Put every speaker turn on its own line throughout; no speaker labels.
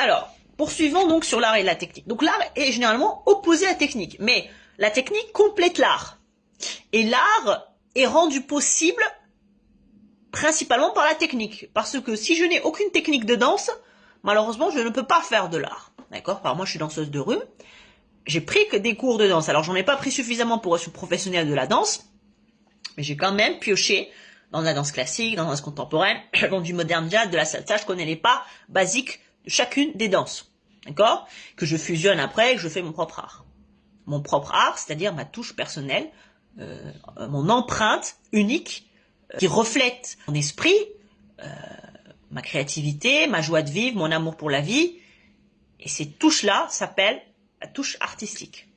Alors, poursuivons donc sur l'art et la technique. Donc l'art est généralement opposé à la technique, mais la technique complète l'art. Et l'art est rendu possible principalement par la technique. Parce que si je n'ai aucune technique de danse, malheureusement, je ne peux pas faire de l'art. D'accord? Alors moi, je suis danseuse de rue. J'ai pris que des cours de danse. Alors, j'en ai pas pris suffisamment pour être professionnelle de la danse. Mais j'ai quand même pioché dans la danse classique, dans la danse contemporaine, dans du modern jazz, de la salsa. Je connais les pas basiques de chacune des danses. D'accord? Que je fusionne après et que je fais mon propre art. Mon propre art, c'est-à-dire ma touche personnelle, mon empreinte unique, qui reflète mon esprit, ma créativité, ma joie de vivre, mon amour pour la vie. Et ces touches-là s'appellent la touche artistique.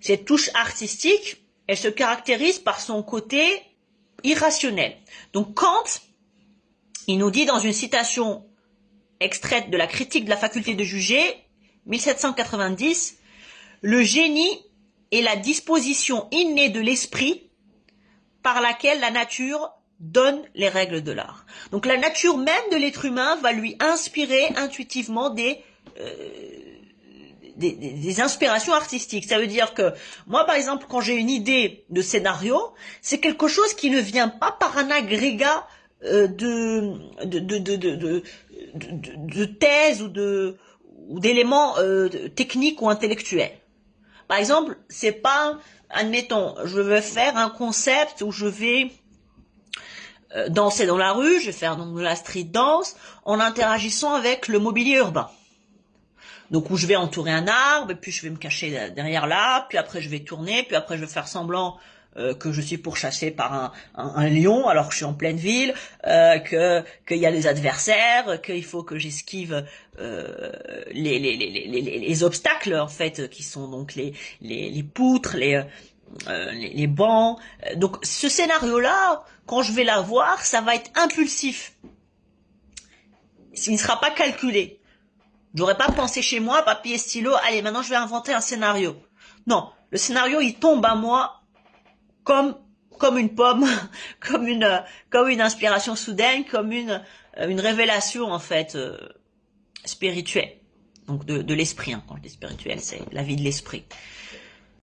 Cette touche artistique, elle se caractérise par son côté irrationnel. Donc Kant, il nous dit dans une citation extraite de la critique de la faculté de juger, 1790, le génie est la disposition innée de l'esprit par laquelle la nature donne les règles de l'art. Donc la nature même de l'être humain va lui inspirer intuitivement des inspirations artistiques. Ça veut dire que moi, par exemple, quand j'ai une idée de scénario, c'est quelque chose qui ne vient pas par un agrégat de thèse ou d'éléments techniques ou intellectuels. Par exemple, c'est pas, admettons, je vais faire un concept où je vais danser dans la rue, je vais faire donc de la street dance en interagissant avec le mobilier urbain. Donc où je vais entourer un arbre, et puis je vais me cacher derrière là, puis après je vais tourner, puis après je vais faire semblant que je suis pourchassé par un lion alors que je suis en pleine ville, qu'il y a les adversaires, qu'il faut que j'esquive les obstacles en fait qui sont donc les poutres, les bancs. Donc ce scénario-là, quand je vais l'avoir, ça va être impulsif. Il ne sera pas calculé. J'aurais pas pensé chez moi, papier, stylo, allez, maintenant je vais inventer un scénario. Non, le scénario, il tombe à moi comme une pomme, comme une inspiration soudaine, comme une révélation, en fait, spirituelle. Donc de l'esprit, hein. Quand je dis spirituel, c'est la vie de l'esprit.